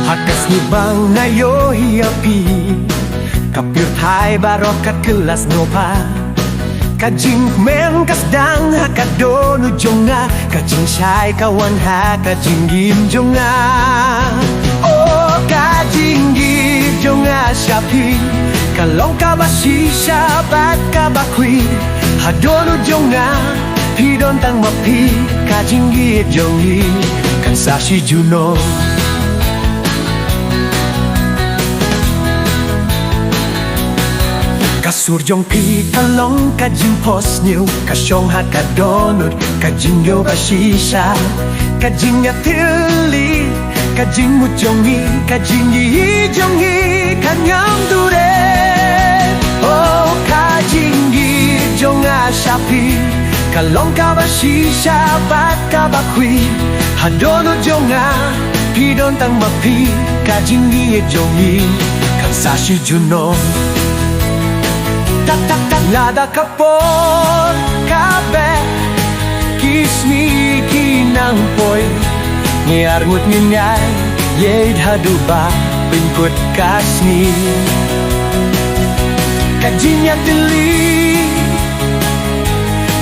Hakas ni bang nayo hiapi kapir thai barokat kelas nopa kajing men kasdang hakadonu jonga kajing syai kawan ha kajing gim jonga oh kajing gim jonga syapi kalong kabasi syabat kabakwi hadonu jonga hidon tang mapi kajing gim jongi kan sashi juno kasur jong pi kalong kajing pos new kasyong hakadonut kajing yo basisa kajing atili kajing mujongi kajing yi jongi kanyang dure oh kajing yi jonga sapi kalong kabasisa bat kabakwi hadonut jonga pidon tang mapi kajing yi jongi kan sashi juno Nada kapon kabe kismi kinang poy ngiarngut ngingay yed haduba pingkut kasni kajinya tili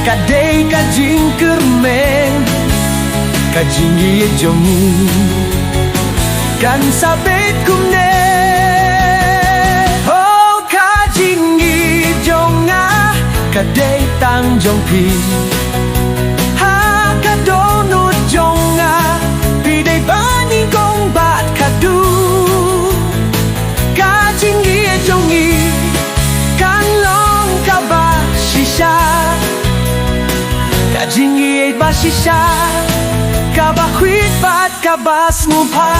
kadei kajing kermeng kajing ye jongi kan sabet kumne kadai tang jong pi ha kadonut jonga pidai bani gong bat kadu kajing ye jongi kan long kabasisa kajing ye basisa kabakwit bat kabas ngupa